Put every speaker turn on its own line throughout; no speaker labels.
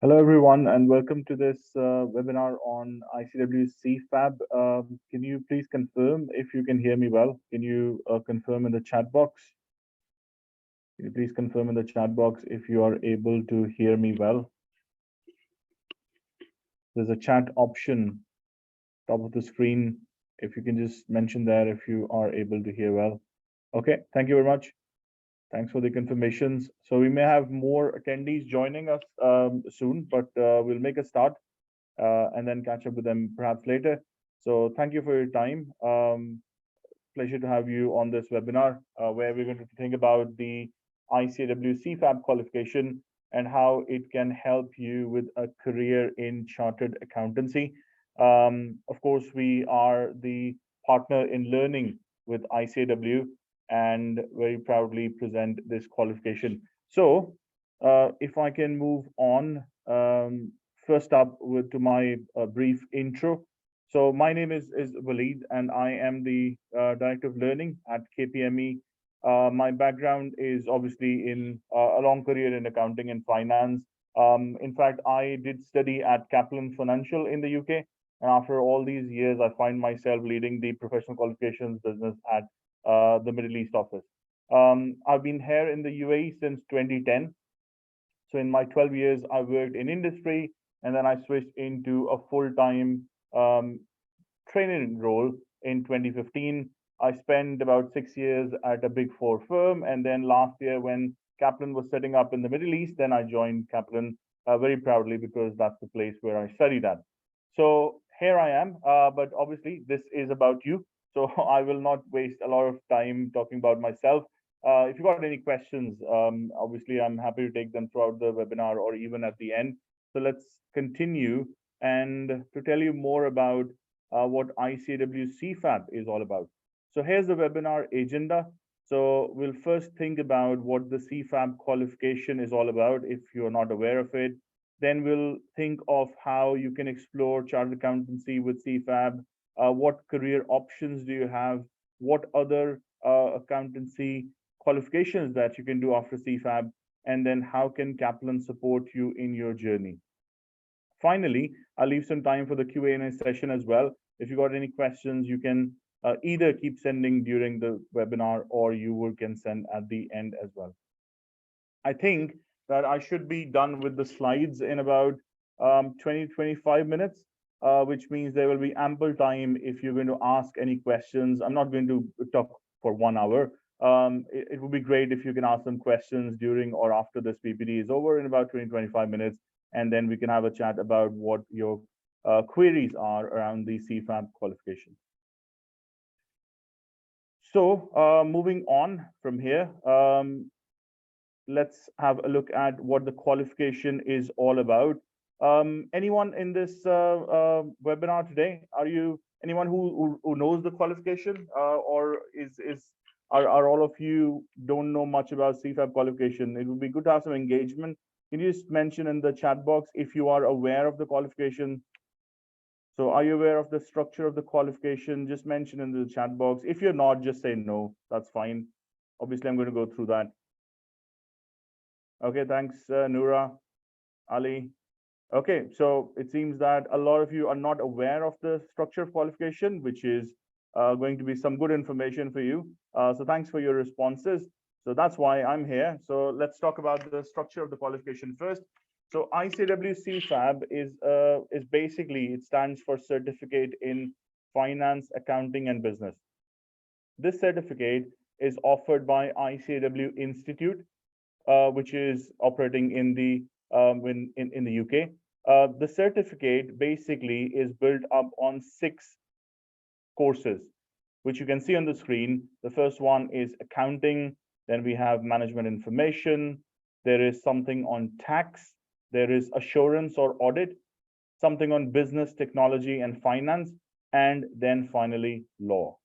Hello, everyone, and welcome to this webinar on ICW CFAB. Can you please confirm if you can hear me well? Can you confirm in the chat box? Can you please confirm in the chat box if you are able to hear me well? There's a chat option top of the screen. If you can just mention there if you are able to hear well. Okay, thank you very much. Thanks for the confirmations. So we may have more attendees joining us soon, but we'll make a start and then catch up with them perhaps later. So thank you for your time. Pleasure to have you on this webinar where we're going to think about the ICAW CFAB qualification and how it can help you with a career in chartered accountancy. Of course, we are the partner in learning with ICAW and very proudly present this qualification. So if I can move on, first up to my brief intro. So my name is Waleed, and I am the Director of Learning at KPME. My background is obviously in a long career in accounting and finance. In fact, I did study at Kaplan Financial in the UK. And after all these years, I find myself leading the professional qualifications business at the Middle East office. I've been here in the UAE since 2010. So in my 12 years, I worked in industry, and then I switched into a full-time training role in 2015. I spent about 6 years at a Big Four firm, and then last year when Kaplan was setting up in the Middle East, then I joined Kaplan very proudly because that's the place where I studied at. So here I am, but obviously this is about you. So I will not waste a lot of time talking about myself. If you got any questions, obviously I'm happy to take them throughout the webinar or even at the end. So let's continue and to tell you more about what ICAW CFAB is all about. So here's the webinar agenda. So we'll first think about what the CFAB qualification is all about if you're not aware of it. Then we'll think of how you can explore chartered accountancy with CFAB. What career options do you have? What other accountancy qualifications that you can do after CFAB? And then how can Kaplan support you in your journey? Finally, I'll leave some time for the Q&A session as well. If you got any questions, you can either keep sending during the webinar or you can send at the end as well. I think that I should be done with the slides in about 20-25 minutes, which means there will be ample time if you're going to ask any questions. I'm not going to talk for 1 hour. It would be great if you can ask some questions during or after this PPT is over in about 20-25 minutes, and then we can have a chat about what your queries are around the CFAB qualification. So moving on from here, let's have a look at what the qualification is all about. Anyone in this webinar today, anyone who knows the qualification, or are all of you don't know much about CFAB qualification? It would be good to have some engagement. Can you just mention in the chat box if you are aware of the qualification? So are you aware of the structure of the qualification? Just mention in the chat box. If you're not, just say no. That's fine. Obviously, I'm going to go through that. Okay, thanks, Noura, Ali. Okay, so it seems that a lot of you are not aware of the structure of qualification, which is going to be some good information for you. So thanks for your responses. So that's why I'm here. So let's talk about the structure of the qualification first. So ICAW CFAB is basically, it stands for Certificate in Finance, Accounting and Business. This certificate is offered by ICAW Institute, which is operating in the UK. The certificate basically is built up on 6 courses, which you can see on the screen. The first one is accounting. Then we have management information. There is something on tax. There is assurance or audit, something on business, technology, and finance, and then finally law.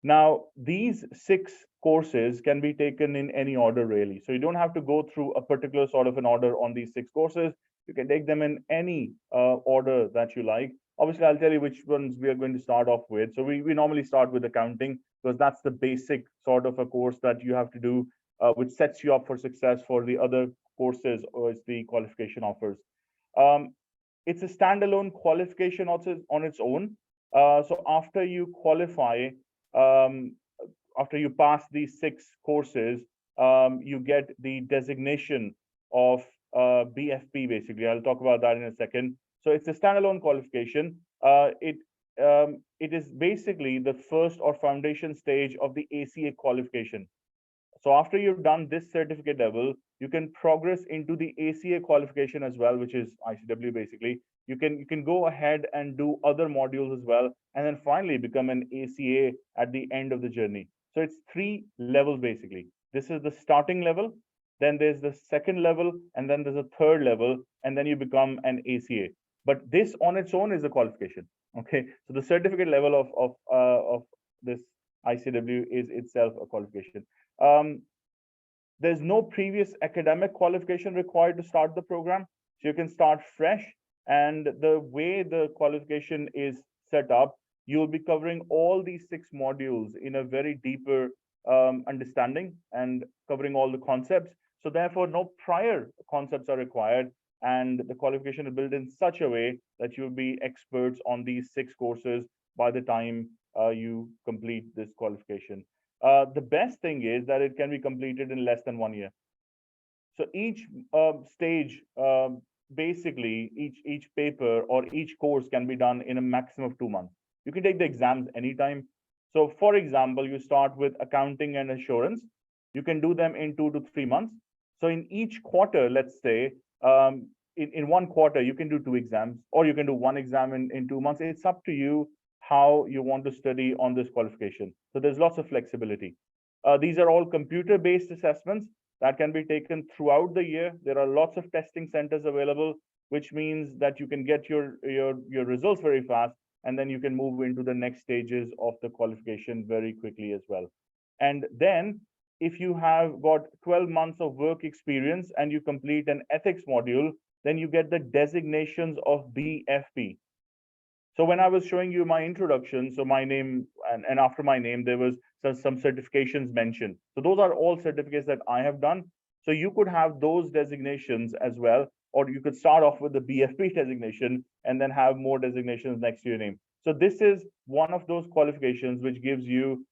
Now, these 6 courses can be taken in any order, really. So you don't have to go through a particular sort of an order on these 6 courses. You can take them in any order that you like. Obviously, I'll tell you which ones we are going to start off with. So we normally start with accounting. because that's the basic sort of a course that you have to do, which sets you up for success for the other courses or the qualification offers. Um, it's a standalone qualification also on its own. So after you qualify, um, after you pass these 6 courses, you get the designation of BFP. Basically, I'll talk about that in a second. So it's a standalone qualification. It is basically the first or foundation stage of the ACA qualification. So after you've done this certificate level, you can progress into the ACA qualification as well, which is ICW basically. You can go ahead and do other modules as well, and then finally become an ACA at the end of the journey. So it's 3 levels basically. This is the starting level, then there's the second level, and then there's a third level, and then you become an ACA. But this on its own is a qualification. Okay, so the certificate level of this ICW is itself a qualification. Um, there's no previous academic qualification required to start the program, so you can start fresh. And the way the qualification is set up, you'll be covering all these 6 modules in a very deeper understanding and covering all the concepts. So therefore, no prior concepts are required, and the qualification is built in such a way that you'll be experts on these 6 courses by the time you complete this qualification. The best thing is that it can be completed in less than 1 year. So each stage, basically each paper or each course can be done in a maximum of 2 months. You can take the exams anytime. So for example, you start with accounting and assurance. You can do them in 2 to 3 months. So in each quarter, let's say, in 1 quarter, you can do 2 exams, or you can do 1 exam in 2 months. It's up to you how you want to study on this qualification. So there's lots of flexibility. These are all computer-based assessments that can be taken throughout the year. There are lots of testing centers available, which means that you can get your results very fast, and then you can move into the next stages of the qualification very quickly as well. And then if you have got 12 months of work experience and you complete an ethics module, then you get the designations of BFP. So when I was showing you my introduction, so my name and after my name, there was some certifications mentioned. So those are all certificates that I have done. So you could have those designations as well, or you could start off with the BFP designation and then have more designations next to your name. So this is one of those qualifications which gives you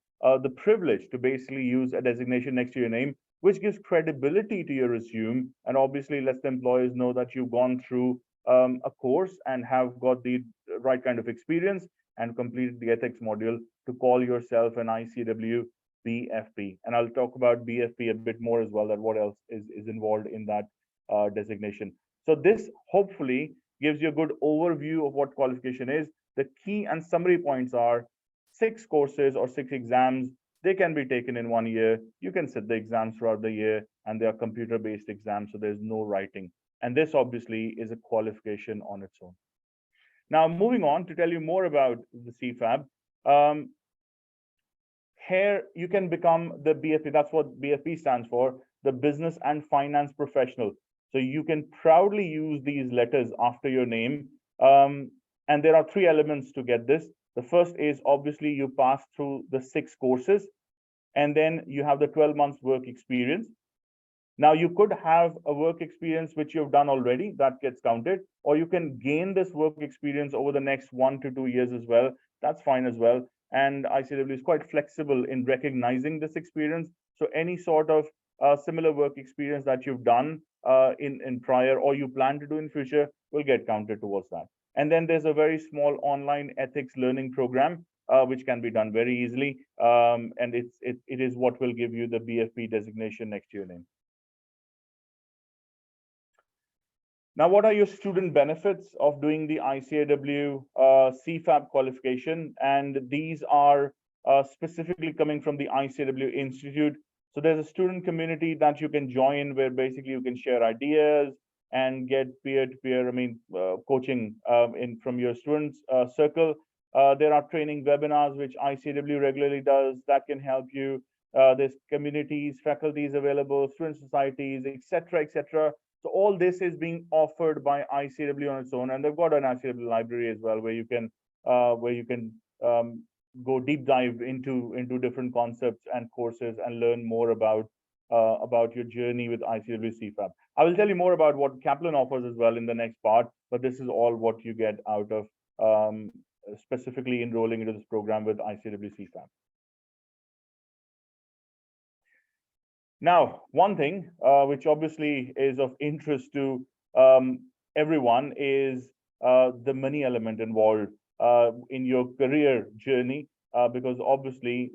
the privilege to basically use a designation next to your name, which gives credibility to your resume, and obviously lets the employers know that you've gone through a course and have got the right kind of experience and completed the ethics module to call yourself an ICW BFP. And I'll talk about BFP a bit more as well, that what else is involved in that designation. So this hopefully gives you a good overview of what qualification is. The key and summary points are 6 courses or 6 exams. They can be taken in 1 year. You can sit the exams throughout the year, and they are computer-based exams, so there's no writing. And this obviously is a qualification on its own. Now, moving on to tell you more about the CFAB. Here you can become the BFP. That's what BFP stands for, the Business and Finance Professional. So you can proudly use these letters after your name. And there are 3 elements to get this. The first is obviously you pass through the 6 courses, and then you have the 12 months work experience. Now, you could have a work experience which you've done already, that gets counted, or you can gain this work experience over the next 1 to 2 years as well. That's fine as well. And ICW is quite flexible in recognizing this experience. So any sort of similar work experience that you've done in prior or you plan to do in future will get counted towards that. And then there's a very small online ethics learning program, which can be done very easily. And it is what will give you the BFP designation next to your name. Now, what are your student benefits of doing the ICAW CFAB qualification? And these are specifically coming from the ICAW Institute. So there's a student community that you can join where basically you can share ideas and get peer-to-peer, coaching from your students circle. There are training webinars, which ICAW regularly does, that can help you. There's communities, faculties available, student societies, etc., etc. So all this is being offered by ICAW on its own, and they've got an ICAW library as well, where you can go deep dive into different concepts and courses and learn more about your journey with ICW CFAB. I will tell you more about what Kaplan offers as well in the next part, but this is all what you get out of specifically enrolling into this program with ICW CFAB. Now, one thing which obviously is of interest to everyone is the money element involved in your career journey, because obviously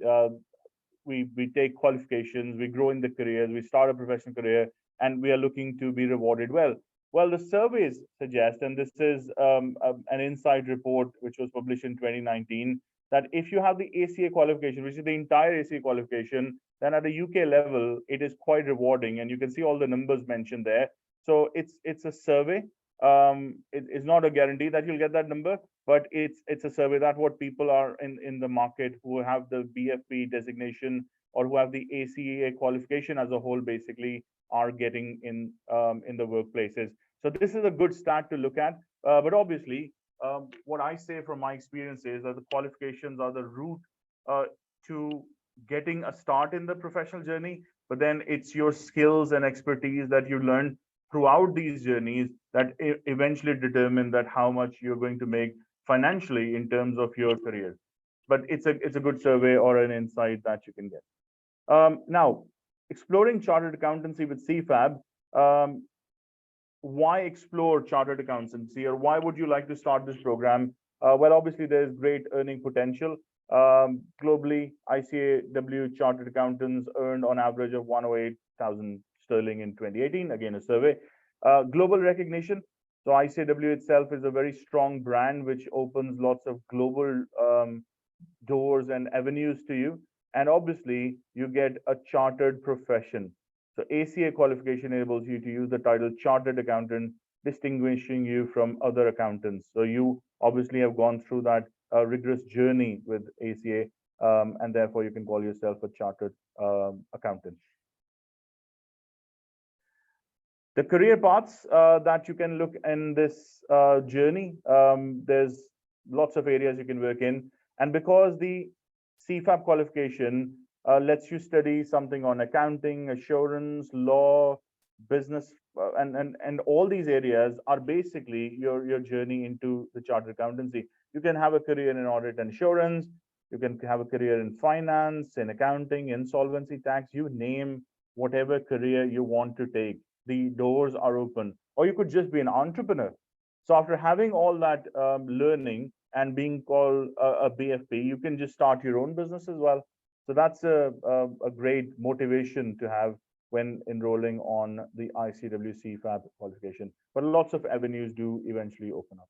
we take qualifications, we grow in the careers, we start a professional career, and we are looking to be rewarded well. Well, the surveys suggest, and this is an inside report which was published in 2019, that if you have the ACA qualification, which is the entire ACA qualification, then at a UK level, it is quite rewarding, and you can see all the numbers mentioned there. So it's a survey. It's not a guarantee that you'll get that number, but it's a survey that what people are in the market who have the BFP designation or who have the ACA qualification as a whole basically are getting in the workplaces. So this is a good start to look at. But obviously, what I say from my experience is that the qualifications are the route to getting a start in the professional journey, but then it's your skills and expertise that you learn throughout these journeys that eventually determine that how much you're going to make financially in terms of your career. But it's a good survey or an insight that you can get. Now, exploring chartered accountancy with CFAB. Why explore chartered accountancy, or why would you like to start this program? Well, obviously there's great earning potential. Globally, ICAW chartered accountants earned on average of 108,000 sterling in 2018. Again, a survey. Global recognition. So ICAW itself is a very strong brand which opens lots of global doors and avenues to you. And obviously, you get a chartered profession. So ACA qualification enables you to use the title Chartered Accountant, distinguishing you from other accountants. So you obviously have gone through that rigorous journey with ACA, and therefore you can call yourself a Chartered Accountant. The career paths that you can look in this journey, there's lots of areas you can work in. And because the CFAB qualification lets you study something on accounting, assurance, law, business, and all these areas are basically your journey into the chartered accountancy. You can have a career in audit and assurance. You can have a career in finance, in accounting, insolvency tax, you name whatever career you want to take. The doors are open. Or you could just be an entrepreneur. So after having all that learning and being called a BFP, you can just start your own business as well. So that's a great motivation to have when enrolling on the ICW CFAB qualification. But lots of avenues do eventually open up.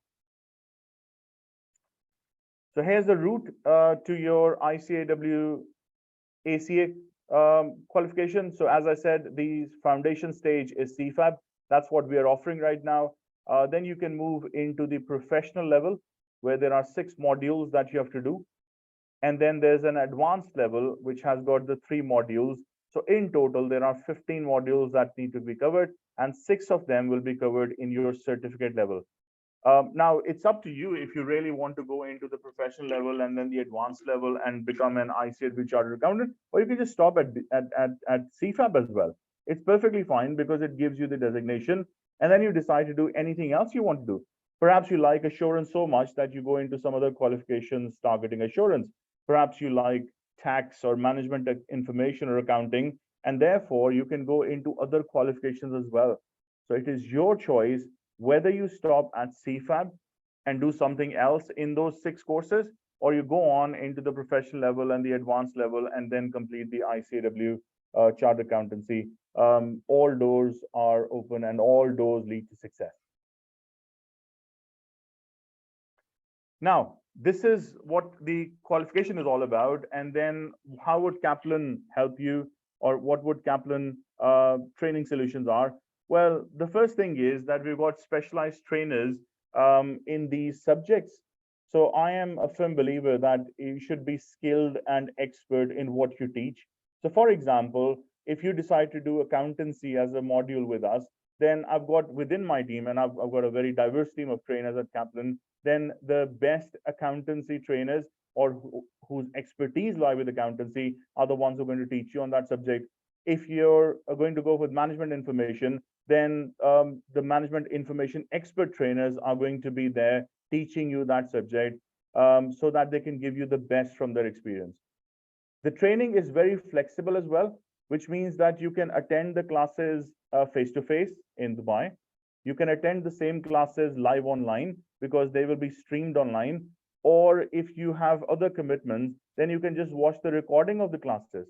So here's the route to your ICAW ACA qualification. So as I said, the foundation stage is CFAB. That's what we are offering right now. Then you can move into the professional level, where there are 6 modules that you have to do. And then there's an advanced level, which has got the 3 modules. So in total, there are 15 modules that need to be covered, and 6 of them will be covered in your certificate level. Now, it's up to you if you really want to go into the professional level and then the advanced level and become an ICAW chartered accountant, or you can just stop at CFAB as well. It's perfectly fine because it gives you the designation, and then you decide to do anything else you want to do. Perhaps you like assurance so much that you go into some other qualifications targeting assurance. Perhaps you like tax or management information or accounting, and therefore you can go into other qualifications as well. So it is your choice whether you stop at CFAB and do something else in those 6 courses, or you go on into the professional level and the advanced level and then complete the ICAW chartered accountancy. All doors are open and all doors lead to success. Now, this is what the qualification is all about. And then how would Kaplan help you, or what would Kaplan training solutions are? Well, the first thing is that we've got specialized trainers in these subjects. So I am a firm believer that you should be skilled and expert in what you teach. So for example, if you decide to do accountancy as a module with us, then I've got within my team, and I've got a very diverse team of trainers at Kaplan, then the best accountancy trainers or whose expertise lie with accountancy are the ones who are going to teach you on that subject. If you're going to go with management information, then the management information expert trainers are going to be there teaching you that subject, so that they can give you the best from their experience. The training is very flexible as well, which means that you can attend the classes face to face in Dubai. You can attend the same classes live online because they will be streamed online. Or if you have other commitments, then you can just watch the recording of the classes.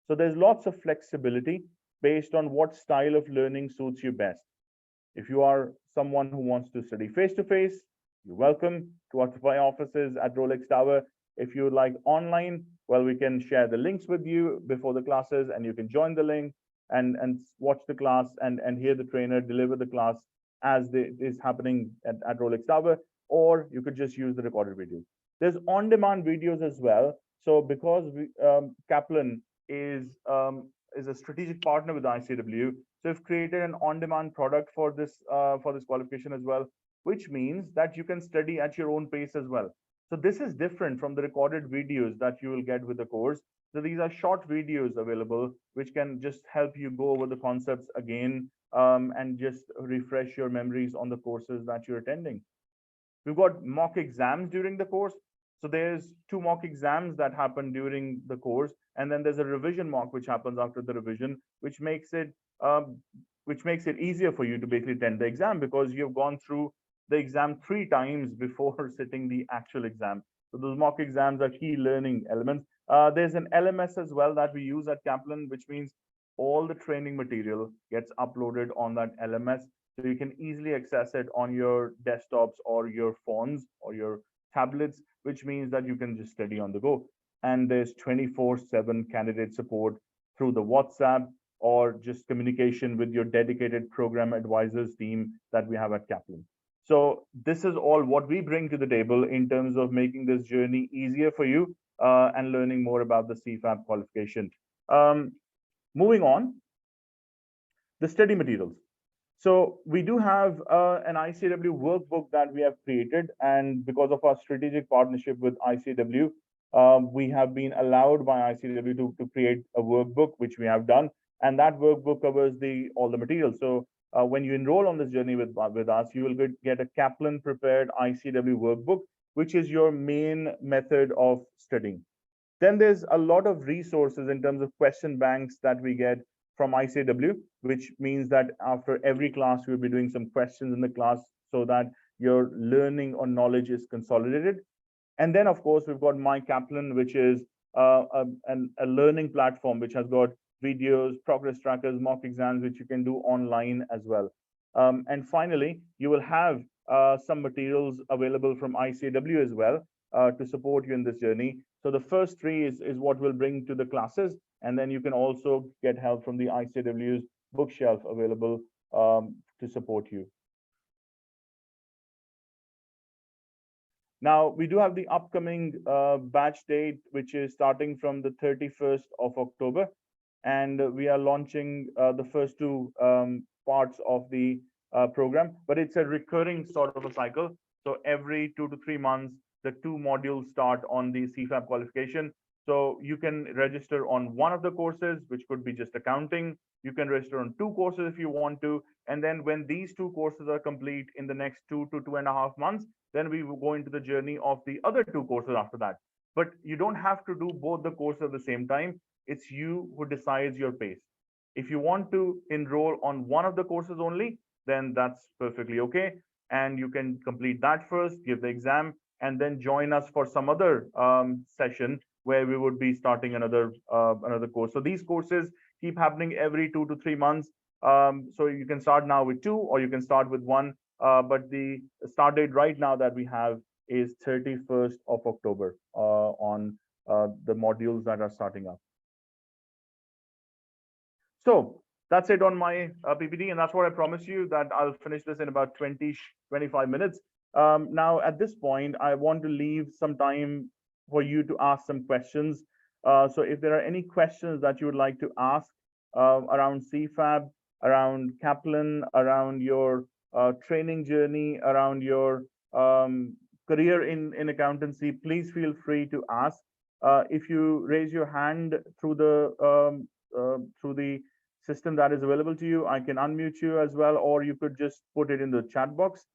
So there's lots of flexibility based on what style of learning suits you best. If you are someone who wants to study face to face, you're welcome to our Dubai offices at Rolex Tower. If you like online, well, we can share the links with you before the classes and you can join the link and watch the class and hear the trainer deliver the class as is happening at Rolex Tower, or you could just use the recorded videos. There's on-demand videos as well. So because Kaplan is a strategic partner with ICW, so we've created an on-demand product for this qualification as well, which means that you can study at your own pace as well. So this is different from the recorded videos that you will get with the course. So these are short videos available, which can just help you go over the concepts again, and just refresh your memories on the courses that you're attending. We've got mock exams during the course. So there's 2 mock exams that happen during the course, and then there's a revision mock which happens after the revision, um, which makes it easier for you to basically attend the exam because you've gone through the exam 3 times before sitting the actual exam. So those mock exams are key learning elements. There's an LMS as well that we use at Kaplan, which means all the training material gets uploaded on that LMS. So you can easily access it on your desktops or your phones or your tablets, which means that you can just study on the go. And there's 24/7 candidate support through the WhatsApp or just communication with your dedicated program advisors team that we have at Kaplan. So this is all what we bring to the table in terms of making this journey easier for you, and learning more about the CFAB qualification. Moving on, the study materials. So we do have an ICW workbook that we have created, and because of our strategic partnership with ICW, we have been allowed by ICW to create a workbook, which we have done, and that workbook covers all the materials. So when you enroll on this journey with us, you will get a Kaplan prepared ICW workbook, which is your main method of studying. Then there's a lot of resources in terms of question banks that we get from ICW, which means that after every class, we'll be doing some questions in the class so that your learning or knowledge is consolidated. And then, of course, we've got My Kaplan, which is a learning platform, which has got videos, progress trackers, mock exams, which you can do online as well. And finally, you will have some materials available from ICW as well to support you in this journey. So the first 3 is what we'll bring to the classes, and then you can also get help from the ICW's bookshelf available to support you. Now, we do have the upcoming batch date, which is starting from the 31st of October, and we are launching the first 2 parts of the program, but it's a recurring sort of a cycle. So every 2 to 3 months, the 2 modules start on the CFAB qualification. So you can register on one of the courses, which could be just accounting. You can register on 2 courses if you want to. And then when these 2 courses are complete in the next 2 to 2.5 months, then we will go into the journey of the other 2 courses after that. But you don't have to do both the courses at the same time. It's you who decides your pace. If you want to enroll on one of the courses only, then that's perfectly okay. And you can complete that first, give the exam, and then join us for some other session where we would be starting another course. So these courses keep happening every 2 to 3 months. So you can start now with 2, or you can start with 1. But the start date right now that we have is 31st of October on the modules that are starting up. So that's it on my PPT, and that's what I promised you, that I'll finish this in about 20-25 minutes. Now, at this point, I want to leave some time for you to ask some questions. So if there are any questions that you would like to ask around CFAB, around Kaplan, around your training journey, around your career in accountancy, please feel free to ask. If you raise your hand through the system that is available to you, I can unmute you as well, or you could just put it in the chat box,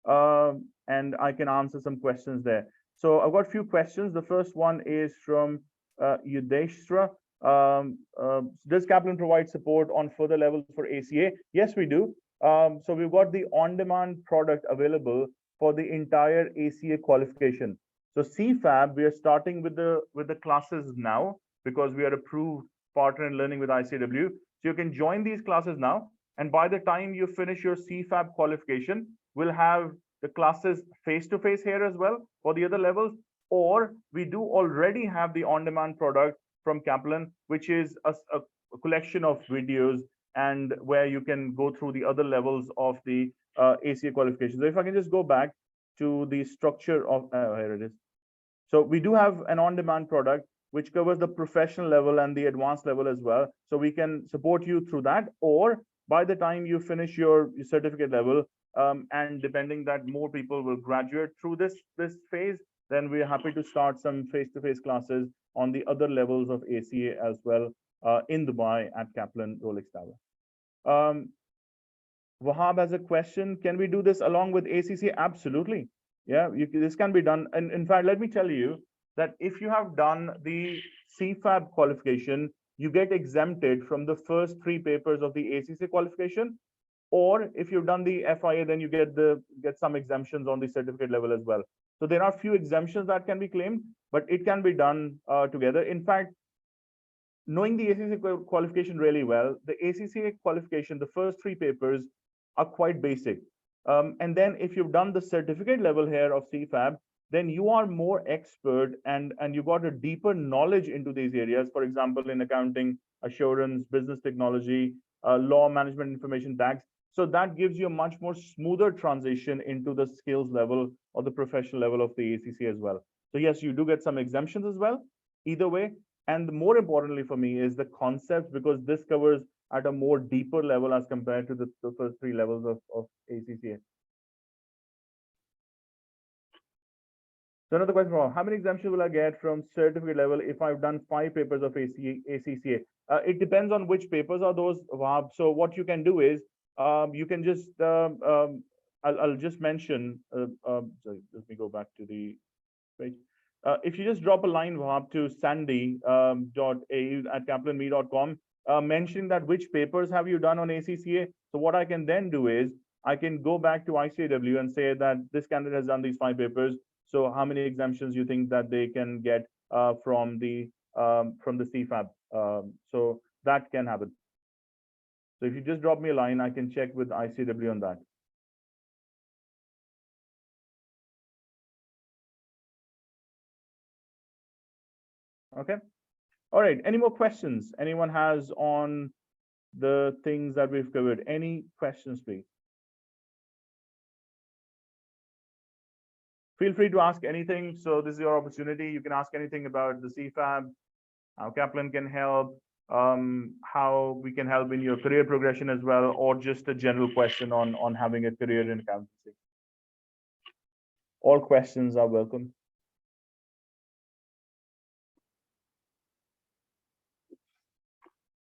and I can answer some questions there. So I've got a few questions. The first one is from Yudheshra. Does Kaplan provide support on further levels for ACA? Yes, we do. So we've got the on-demand product available for the entire ACA qualification. So CFAB, we are starting with the classes now because we are approved partner in learning with ICAW. So you can join these classes now, and by the time you finish your CFAB qualification, we'll have the classes face-to-face here as well for the other levels, or we do already have the on-demand product from Kaplan, which is a collection of videos and where you can go through the other levels of the ACA qualification. So if I can just go back to the structure of, here it is. So we do have an on-demand product which covers the professional level and the advanced level as well. So we can support you through that, or by the time you finish your certificate level, and depending that more people will graduate through this phase, then we're happy to start some face-to-face classes on the other levels of ACA as well in Dubai at Kaplan Rolex Tower. Wahab has a question. Can we do this along with ACCA? Absolutely. Yeah, this can be done. And in fact, let me tell you that if you have done the CFAB qualification, you get exempted from the first 3 papers of the ACCA qualification. Or if you've done the FIA, then you get some exemptions on the certificate level as well. So there are few exemptions that can be claimed, but it can be done together. In fact, knowing the ACCA qualification really well, the ACCA qualification, the first 3 papers are quite basic. And then if you've done the certificate level here of CFAB, then you are more expert and you got a deeper knowledge into these areas. For example, in accounting, assurance, business technology, law, management, information, tax. So that gives you a much more smoother transition into the skills level or the professional level of the ACC as well. So yes, you do get some exemptions as well, either way. And more importantly for me is the concept, because this covers at a more deeper level as compared to the first 3 levels of ACCA. So another question, how many exemptions will I get from certificate level if I've done 5 papers of ACCA? It depends on which papers are those, Wahab. So what you can do is, you can just, I'll just mention, sorry, let me go back to the page. If you just drop a line, Wahab, to sandy.au@kaplanme.com, mentioning that which papers have you done on ACCA. So what I can then do is, I can go back to ICAW and say that this candidate has done these 5 papers. So how many exemptions you think that they can get from the CFAB? So that can happen. So if you just drop me a line, I can check with ICAW on that. Okay. All right. Any more questions anyone has on the things that we've covered? Any questions, please? Feel free to ask anything. So this is your opportunity. You can ask anything about the CFAB, how Kaplan can help, how we can help in your career progression as well, or just a general question on having a career in accountancy. All questions are welcome.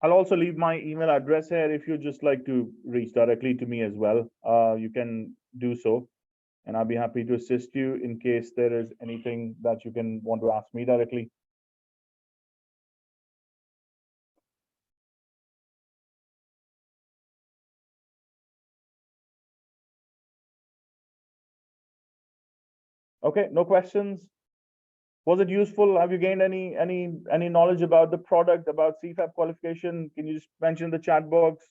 I'll also leave my email address here if you just like to reach directly to me as well. You can do so, and I'll be happy to assist you in case there is anything that you can want to ask me directly. Okay, no questions. Was it useful? Have you gained any knowledge about the product, about CFAB qualification? Can you just mention in the chat box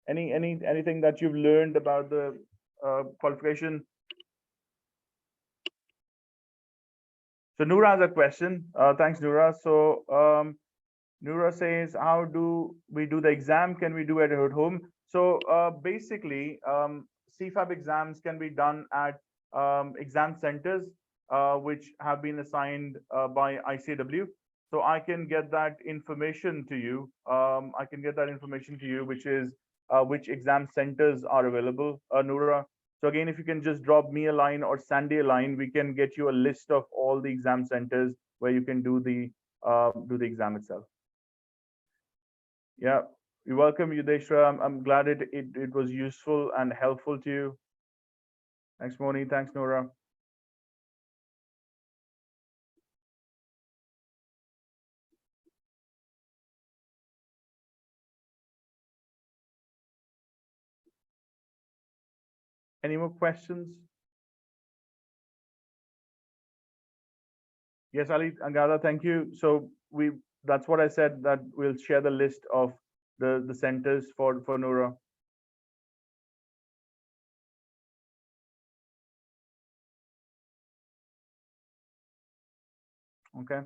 anything that you've learned about the qualification? So Noura has a question. Thanks, Noura. So Noura says, how do we do the exam? Can we do it at home? So basically, CFAB exams can be done at exam centers, which have been assigned by ICAW. So I can get that information to you. I can get that information to you, which is which exam centers are available, Noura. So again, if you can just drop me a line or Sandy a line, we can get you a list of all the exam centers where you can do the exam itself. Yeah, you're welcome, Yudheshra. I'm glad it was useful and helpful to you. Thanks, Moni. Thanks, Nora. Any more questions? Yes, Ali Angada, thank you. So that's what I said, that we'll share the list of the centers for Nora. Okay.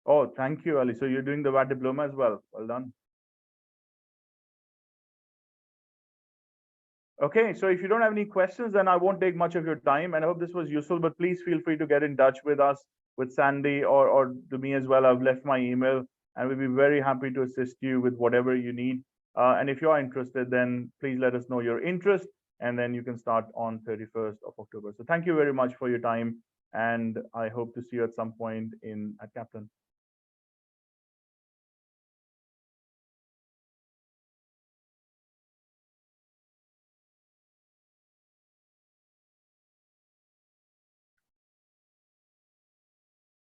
Oh, thank you, Ali. So you're doing the VAT diploma as well. Well done. Okay, so if you don't have any questions, then I won't take much of your time. And I hope this was useful, but please feel free to get in touch with us, with Sandy, or to me as well. I've left my email, and we'll be very happy to assist you with whatever you need. And if you're interested, then please let us know your interest, and then you can start on 31st of October. So thank you very much for your time, and I hope to see you at some point at Kaplan.